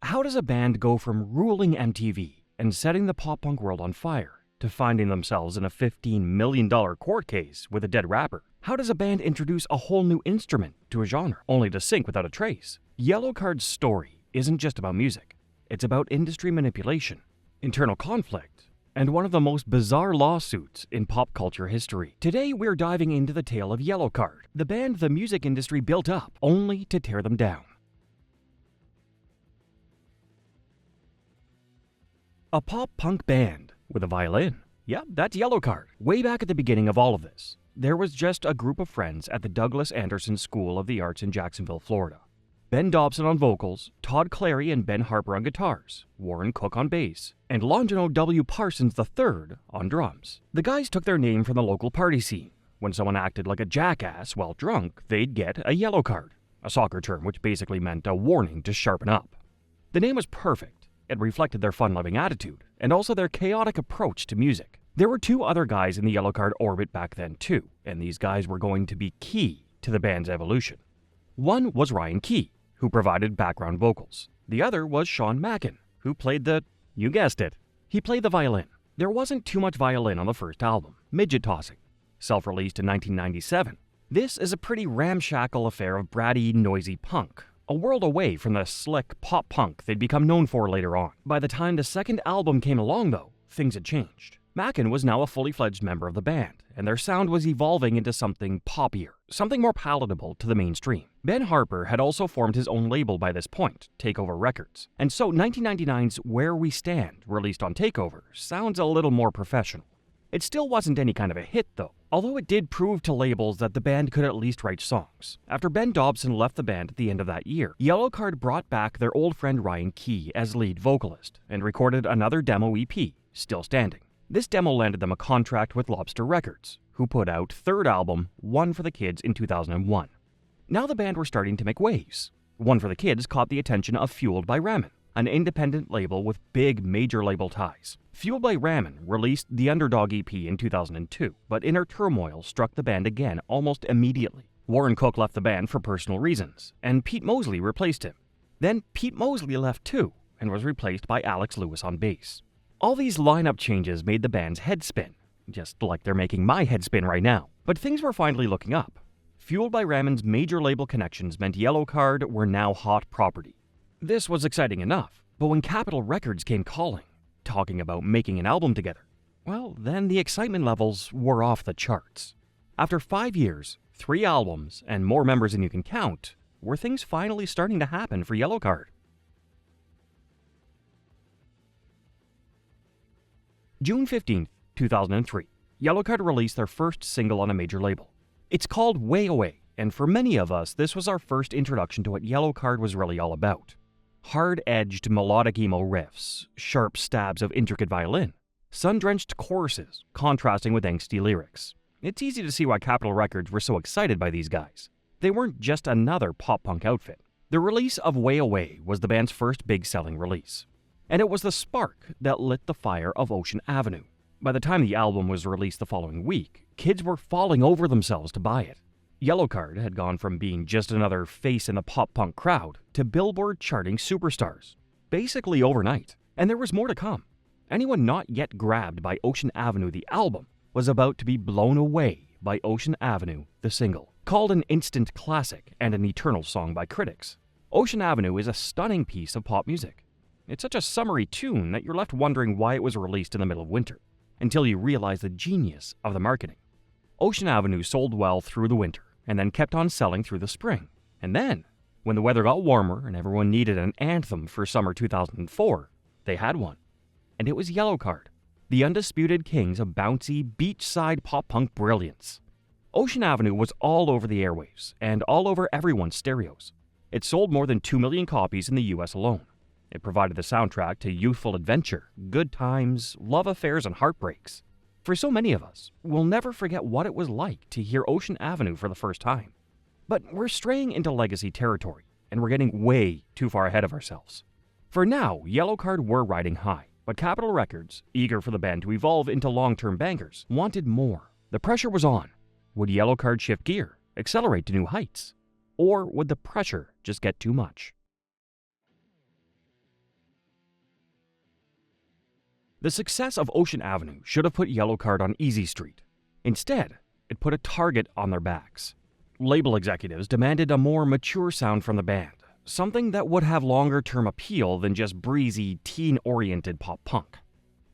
How does a band go from ruling MTV and setting the pop-punk world on fire to finding themselves in a $15 million court case with a dead rapper? How does a band introduce a whole new instrument to a genre only to sink without a trace? Yellowcard's story isn't just about music. It's about industry manipulation, internal conflict, and one of the most bizarre lawsuits in pop culture history. Today, we're diving into the tale of Yellowcard, the band the music industry built up only to tear them down. A pop-punk band with a violin. Yep, that's Yellowcard. Way back at the beginning of all of this, there was just a group of friends at the Douglas Anderson School of the Arts in Jacksonville, Florida. Ben Dobson on vocals, Todd Clary and Ben Harper on guitars, Warren Cook on bass, and Longino W. Parsons III on drums. The guys took their name from the local party scene. When someone acted like a jackass while drunk, they'd get a yellow card, a soccer term which basically meant a warning to sharpen up. The name was perfect. It reflected their fun-loving attitude, and also their chaotic approach to music. There were two other guys in the Yellowcard orbit back then too, and these guys were going to be key to the band's evolution. One was Ryan Key, who provided background vocals. The other was Sean Mackin, who played you guessed it, he played the violin. There wasn't too much violin on the first album, Midget Tossing, self-released in 1997. This is a pretty ramshackle affair of bratty, noisy punk, a world away from the slick pop-punk they'd become known for later on. By the time the second album came along, though, things had changed. Mackin was now a fully-fledged member of the band, and their sound was evolving into something poppier, something more palatable to the mainstream. Ben Harper had also formed his own label by this point, Takeover Records, and so 1999's Where We Stand, released on Takeover, sounds a little more professional. It still wasn't any kind of a hit, though, although it did prove to labels that the band could at least write songs. After Ben Dobson left the band at the end of that year, Yellowcard brought back their old friend Ryan Key as lead vocalist and recorded another demo EP, Still Standing. This demo landed them a contract with Lobster Records, who put out third album, One for the Kids, in 2001. Now the band were starting to make waves. One for the Kids caught the attention of Fueled by Ramen, an independent label with big major label ties. Fueled by Ramen released the Underdog EP in 2002, but inner turmoil struck the band again almost immediately. Warren Cook left the band for personal reasons, and Pete Mosley replaced him. Then Pete Mosley left too, and was replaced by Alex Lewis on bass. All these lineup changes made the band's head spin, just like they're making my head spin right now. But things were finally looking up. Fueled by Ramen's major label connections meant Yellowcard were now hot property. This was exciting enough, but when Capitol Records came calling, talking about making an album together, well, then the excitement levels were off the charts. After 5 years, 3 albums, and more members than you can count, were things finally starting to happen for Yellowcard. June 15th, 2003, Yellowcard released their first single on a major label. It's called Way Away, and for many of us, this was our first introduction to what Yellowcard was really all about. Hard-edged melodic emo riffs, sharp stabs of intricate violin, sun-drenched choruses contrasting with angsty lyrics. It's easy to see why Capitol Records were so excited by these guys. They weren't just another pop-punk outfit. The release of Way Away was the band's first big-selling release. And it was the spark that lit the fire of Ocean Avenue. By the time the album was released the following week, kids were falling over themselves to buy it. Yellowcard had gone from being just another face in the pop-punk crowd to Billboard charting superstars, basically overnight. And there was more to come. Anyone not yet grabbed by Ocean Avenue the album was about to be blown away by Ocean Avenue the single. Called an instant classic and an eternal song by critics, Ocean Avenue is a stunning piece of pop music. It's such a summery tune that you're left wondering why it was released in the middle of winter, until you realize the genius of the marketing. Ocean Avenue sold well through the winter, and then kept on selling through the spring. And then, when the weather got warmer and everyone needed an anthem for summer 2004, they had one. And it was Yellowcard, the undisputed kings of bouncy, beachside pop-punk brilliance. Ocean Avenue was all over the airwaves, and all over everyone's stereos. It sold more than 2 million copies in the US alone. It provided the soundtrack to youthful adventure, good times, love affairs, and heartbreaks. For so many of us, we'll never forget what it was like to hear Ocean Avenue for the first time. But we're straying into legacy territory, and we're getting way too far ahead of ourselves. For now, Yellowcard were riding high, but Capitol Records, eager for the band to evolve into long-term bangers, wanted more. The pressure was on. Would Yellowcard shift gear, accelerate to new heights? Or would the pressure just get too much? The success of Ocean Avenue should have put Yellowcard on easy street. Instead, it put a target on their backs. Label executives demanded a more mature sound from the band, something that would have longer-term appeal than just breezy, teen-oriented pop punk.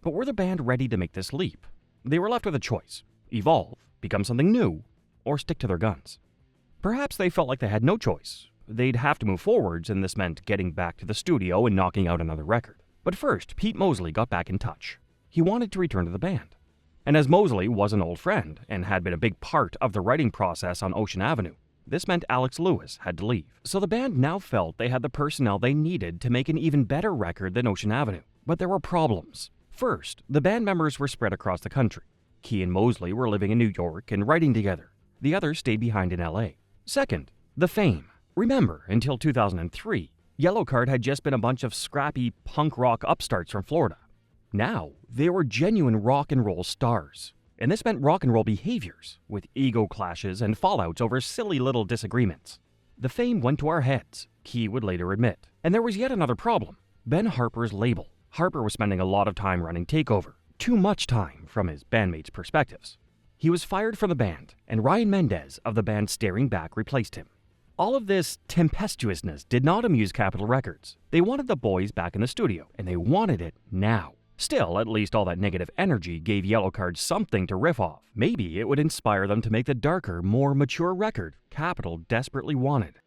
But were the band ready to make this leap? They were left with a choice: evolve, become something new, or stick to their guns. Perhaps they felt like they had no choice. They'd have to move forwards, and this meant getting back to the studio and knocking out another record. But first, Pete Mosley got back in touch. He wanted to return to the band. And as Mosley was an old friend and had been a big part of the writing process on Ocean Avenue, this meant Alex Lewis had to leave. So the band now felt they had the personnel they needed to make an even better record than Ocean Avenue. But there were problems. First, the band members were spread across the country. Key and Mosley were living in New York and writing together. The others stayed behind in LA. Second, the fame. Remember, until 2003, Yellowcard had just been a bunch of scrappy punk rock upstarts from Florida. Now, they were genuine rock and roll stars. And this meant rock and roll behaviors, with ego clashes and fallouts over silly little disagreements. The fame went to our heads, Key would later admit. And there was yet another problem: Ben Harper's label. Harper was spending a lot of time running Takeover. Too much time from his bandmates' perspectives. He was fired from the band, and Ryan Mendez of the band Staring Back replaced him. All of this tempestuousness did not amuse Capitol Records. They wanted the boys back in the studio, and they wanted it now. Still, at least all that negative energy gave Yellowcard something to riff off. Maybe it would inspire them to make the darker, more mature record Capitol desperately wanted.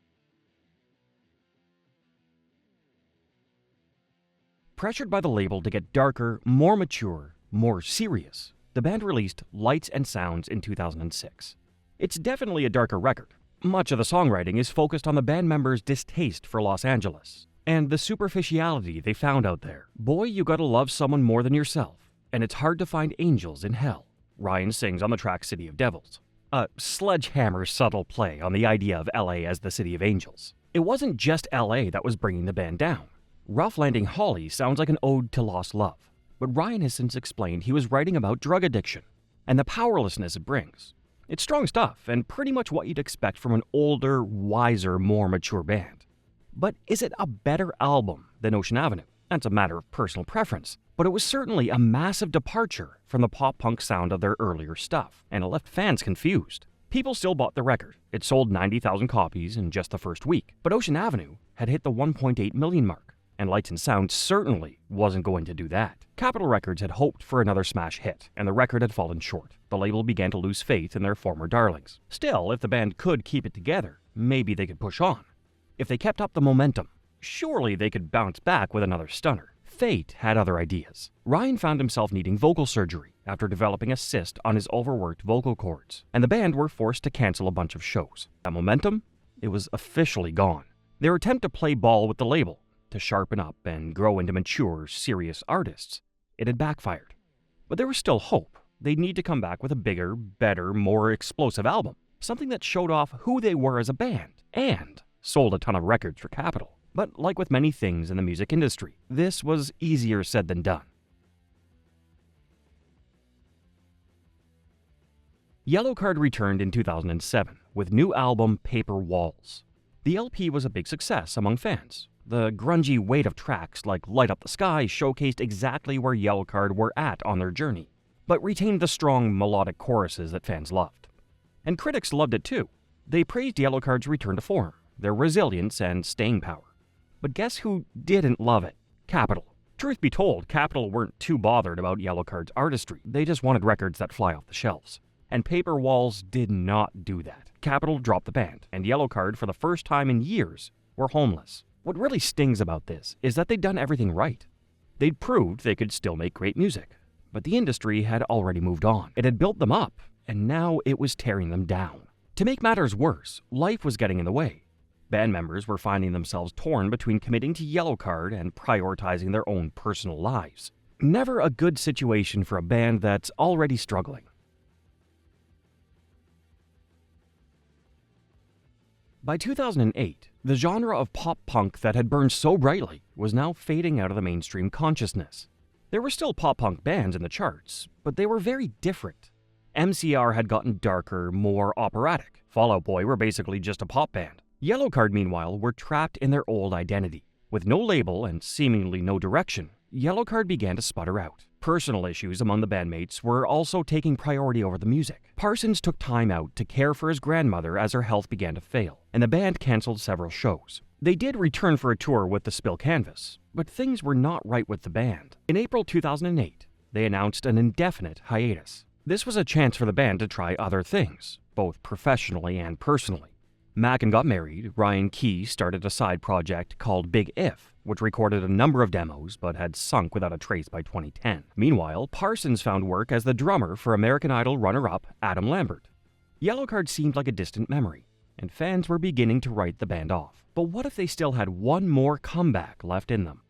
Pressured by the label to get darker, more mature, more serious, the band released Lights and Sounds in 2006. It's definitely a darker record. Much of the songwriting is focused on the band members' distaste for Los Angeles and the superficiality they found out there. Boy, you gotta love someone more than yourself, and it's hard to find angels in hell, Ryan sings on the track City of Devils. A sledgehammer subtle play on the idea of LA as the city of angels. It wasn't just LA that was bringing the band down. Rough Landing Holly sounds like an ode to lost love, but Ryan has since explained he was writing about drug addiction and the powerlessness it brings. It's strong stuff, and pretty much what you'd expect from an older, wiser, more mature band. But is it a better album than Ocean Avenue? That's a matter of personal preference, but it was certainly a massive departure from the pop-punk sound of their earlier stuff, and it left fans confused. People still bought the record. It sold 90,000 copies in just the first week, but Ocean Avenue had hit the 1.8 million mark, and Lights and Sound certainly wasn't going to do that. Capitol Records had hoped for another smash hit, and the record had fallen short. The label began to lose faith in their former darlings. Still, if the band could keep it together, maybe they could push on. If they kept up the momentum, surely they could bounce back with another stunner. Fate had other ideas. Ryan found himself needing vocal surgery after developing a cyst on his overworked vocal cords, and the band were forced to cancel a bunch of shows. That momentum, it was officially gone. Their attempt to play ball with the label, to sharpen up and grow into mature, serious artists, it had backfired. But there was still hope. They'd need to come back with a bigger, better, more explosive album, something that showed off who they were as a band, and sold a ton of records for Capitol. But like with many things in the music industry, this was easier said than done. Yellowcard returned in 2007 with new album Paper Walls. The LP was a big success among fans. The grungy weight of tracks like Light Up the Sky showcased exactly where Yellowcard were at on their journey, but retained the strong melodic choruses that fans loved. And critics loved it too. They praised Yellowcard's return to form, their resilience and staying power. But guess who didn't love it? Capitol. Truth be told, Capitol weren't too bothered about Yellowcard's artistry. They just wanted records that fly off the shelves. And Paper Walls did not do that. Capitol dropped the band, and Yellowcard, for the first time in years, were homeless. What really stings about this is that they'd done everything right. They'd proved they could still make great music, but the industry had already moved on. It had built them up, and now it was tearing them down. To make matters worse, life was getting in the way. Band members were finding themselves torn between committing to Yellowcard and prioritizing their own personal lives. Never a good situation for a band that's already struggling. By 2008, the genre of pop-punk that had burned so brightly was now fading out of the mainstream consciousness. There were still pop-punk bands in the charts, but they were very different. MCR had gotten darker, more operatic. Fall Out Boy were basically just a pop band. Yellowcard, meanwhile, were trapped in their old identity. With no label and seemingly no direction, Yellowcard began to sputter out. Personal issues among the bandmates were also taking priority over the music. Parsons took time out to care for his grandmother as her health began to fail, and the band canceled several shows. They did return for a tour with the Spill Canvas, but things were not right with the band. In April 2008, they announced an indefinite hiatus. This was a chance for the band to try other things, both professionally and personally. Mackin got married, Ryan Key started a side project called Big If, which recorded a number of demos but had sunk without a trace by 2010. Meanwhile, Parsons found work as the drummer for American Idol runner-up Adam Lambert. Yellowcard seemed like a distant memory, and fans were beginning to write the band off. But what if they still had one more comeback left in them?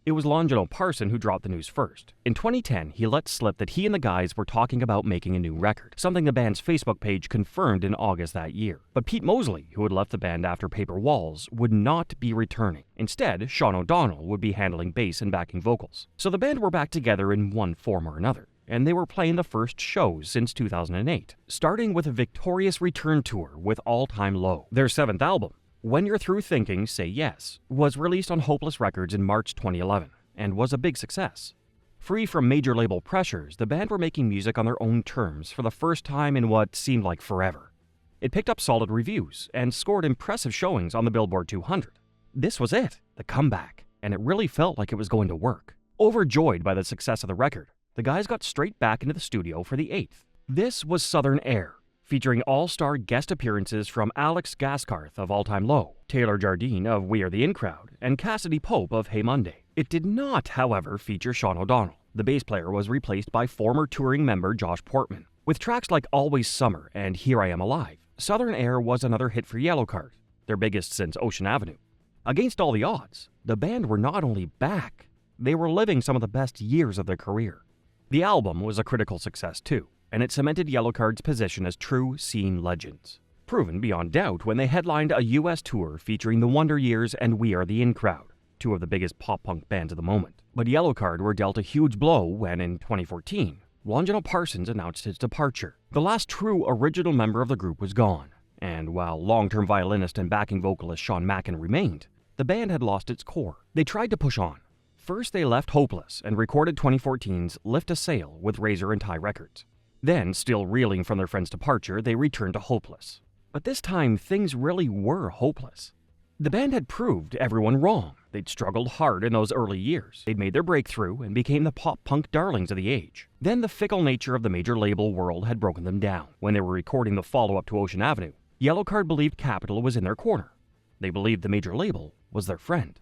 It was Longino Parson who dropped the news first. In 2010, he let slip that he and the guys were talking about making a new record, something the band's Facebook page confirmed in August that year. But Pete Mosley, who had left the band after Paper Walls, would not be returning. Instead, Sean O'Donnell would be handling bass and backing vocals. So the band were back together in one form or another, and they were playing the first shows since 2008, starting with a victorious return tour with All Time Low, their 7th album. When You're Through Thinking, Say Yes was released on Hopeless Records in March 2011 and was a big success. Free from major label pressures, the band were making music on their own terms for the first time in what seemed like forever. It picked up solid reviews and scored impressive showings on the Billboard 200. This was it, the comeback, and it really felt like it was going to work. Overjoyed by the success of the record, the guys got straight back into the studio for the 8th. This was Southern Air, featuring all-star guest appearances from Alex Gaskarth of All Time Low, Taylor Jardine of We Are the In Crowd, and Cassidy Pope of Hey Monday. It did not, however, feature Sean O'Donnell. The bass player was replaced by former touring member Josh Portman. With tracks like Always Summer and Here I Am Alive, Southern Air was another hit for Yellowcard, their biggest since Ocean Avenue. Against all the odds, the band were not only back, they were living some of the best years of their career. The album was a critical success too, and it cemented Yellowcard's position as true scene legends, proven beyond doubt when they headlined a US tour featuring the Wonder Years and We Are the In Crowd, two of the biggest pop-punk bands of the moment. But Yellowcard were dealt a huge blow when, in 2014, Longino Parsons announced his departure. The last true original member of the group was gone, and while long-term violinist and backing vocalist Sean Mackin remained, the band had lost its core. They tried to push on. First, they left Hopeless and recorded 2014's Lift a Sail with Razor and Tie Records. Then, still reeling from their friend's departure, they returned to Hopeless. But this time, things really were hopeless. The band had proved everyone wrong. They'd struggled hard in those early years. They'd made their breakthrough and became the pop-punk darlings of the age. Then the fickle nature of the major label world had broken them down. When they were recording the follow-up to Ocean Avenue, Yellowcard believed Capitol was in their corner. They believed the major label was their friend.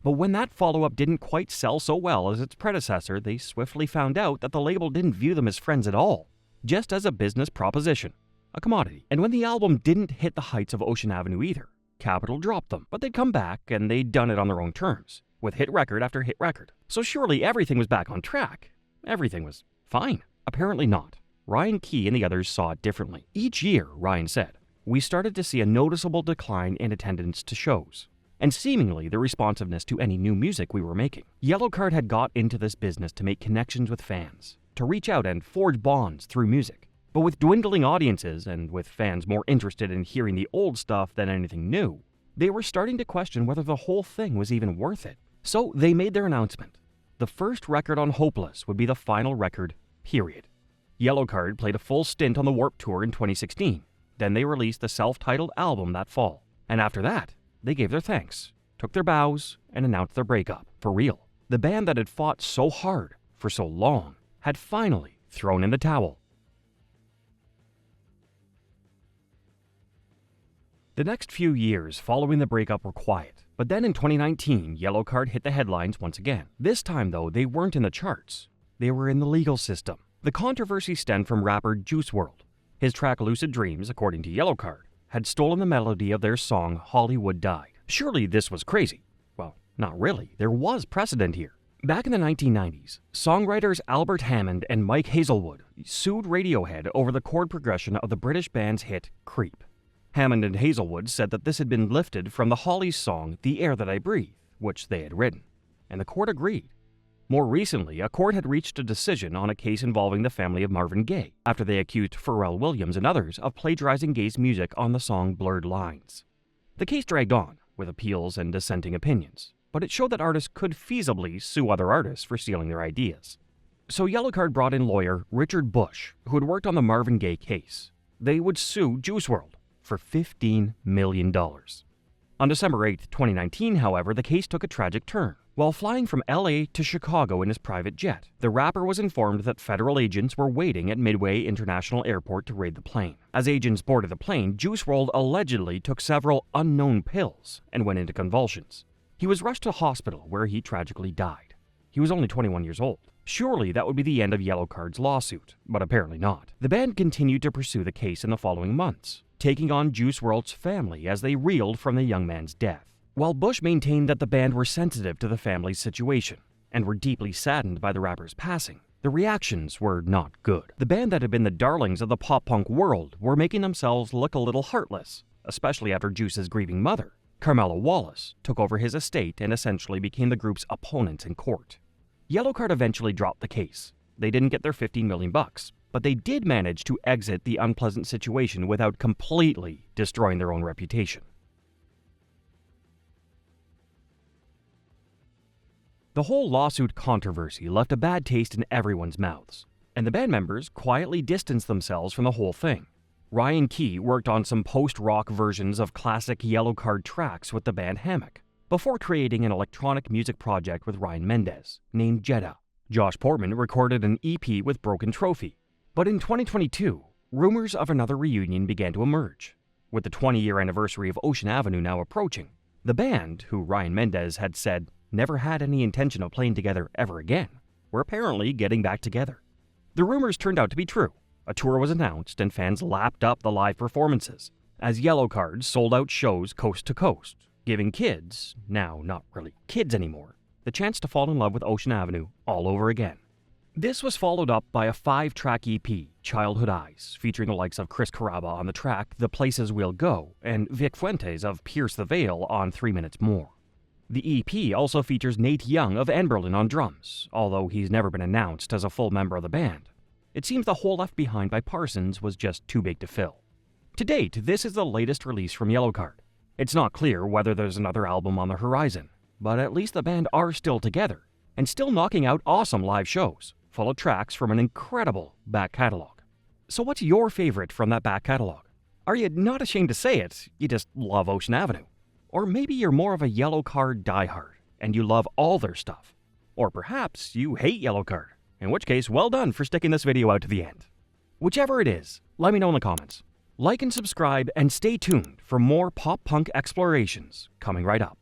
But when that follow-up didn't quite sell so well as its predecessor, they swiftly found out that the label didn't view them as friends at all, just as a business proposition, a commodity. And when the album didn't hit the heights of Ocean Avenue either, Capitol dropped them. But they'd come back, and they'd done it on their own terms, with hit record after hit record. So surely everything was back on track. Everything was fine. Apparently not. Ryan Key and the others saw it differently. Each year, Ryan said, we started to see a noticeable decline in attendance to shows, and seemingly the responsiveness to any new music we were making. Yellowcard had got into this business to make connections with fans, to reach out and forge bonds through music. But with dwindling audiences, and with fans more interested in hearing the old stuff than anything new, they were starting to question whether the whole thing was even worth it. So they made their announcement. The first record on Hopeless would be the final record, period. Yellowcard played a full stint on the Warped Tour in 2016. Then they released the self-titled album that fall. And after that, they gave their thanks, took their bows, and announced their breakup. For real. The band that had fought so hard for so long had finally thrown in the towel. The next few years following the breakup were quiet, but then in 2019, Yellowcard hit the headlines once again. This time, though, they weren't in the charts. They were in the legal system. The controversy stemmed from rapper Juice WRLD. His track Lucid Dreams, according to Yellowcard, had stolen the melody of their song Hollywood Died. Surely this was crazy. Well, not really. There was precedent here. Back in the 1990s, songwriters Albert Hammond and Mike Hazelwood sued Radiohead over the chord progression of the British band's hit Creep. Hammond and Hazelwood said that this had been lifted from the Hollies' song The Air That I Breathe, which they had written, and the court agreed. More recently, a court had reached a decision on a case involving the family of Marvin Gaye, after they accused Pharrell Williams and others of plagiarizing Gaye's music on the song Blurred Lines. The case dragged on, with appeals and dissenting opinions. but it showed that artists could feasibly sue other artists for stealing their ideas. So Yellowcard brought in lawyer Richard Bush, who had worked on the Marvin Gaye case. They would sue Juice WRLD for $15 million. On December 8, 2019, however, the case took a tragic turn. While flying from LA to Chicago in his private jet, the rapper was informed that federal agents were waiting at Midway International Airport to raid the plane. As agents boarded the plane, Juice WRLD allegedly took several unknown pills and went into convulsions. He was rushed to hospital where he tragically died. He was only 21 years old. Surely that would be the end of Yellowcard's lawsuit, but apparently not. The band continued to pursue the case in the following months, taking on Juice WRLD's family as they reeled from the young man's death. While Bush maintained that the band were sensitive to the family's situation and were deeply saddened by the rapper's passing, the reactions were not good. The band that had been the darlings of the pop-punk world were making themselves look a little heartless, especially after Juice's grieving mother, Carmela Wallace, took over his estate and essentially became the group's opponent in court. Yellowcard eventually dropped the case. They didn't get their $15 million, but they did manage to exit the unpleasant situation without completely destroying their own reputation. The whole lawsuit controversy left a bad taste in everyone's mouths, and the band members quietly distanced themselves from the whole thing. Ryan Key worked on some post-rock versions of classic Yellowcard tracks with the band Hammock, before creating an electronic music project with Ryan Mendez, named Jeddah. Josh Portman recorded an EP with Broken Trophy. But in 2022, rumors of another reunion began to emerge. With the 20-year anniversary of Ocean Avenue now approaching, the band, who Ryan Mendez had said never had any intention of playing together ever again, were apparently getting back together. The rumors turned out to be true. A tour was announced and fans lapped up the live performances, as Yellowcard sold out shows coast to coast, giving kids, now not really kids anymore, the chance to fall in love with Ocean Avenue all over again. This was followed up by a 5-track EP, Childhood Eyes, featuring the likes of Chris Carrabba on the track The Places We'll Go and Vic Fuentes of Pierce the Veil on 3 Minutes More. The EP also features Nate Young of Anberlin on drums, although he's never been announced as a full member of the band. It seems the hole left behind by Parsons was just too big to fill. To date, this is the latest release from Yellowcard. It's not clear whether there's another album on the horizon, but at least the band are still together, and still knocking out awesome live shows, full of tracks from an incredible back catalog. So what's your favorite from that back catalog? Are you not ashamed to say it, you just love Ocean Avenue? Or maybe you're more of a Yellowcard diehard, and you love all their stuff. Or perhaps you hate Yellowcard, in which case, well done for sticking this video out to the end. Whichever it is, let me know in the comments. Like and subscribe, and stay tuned for more pop-punk explorations coming right up.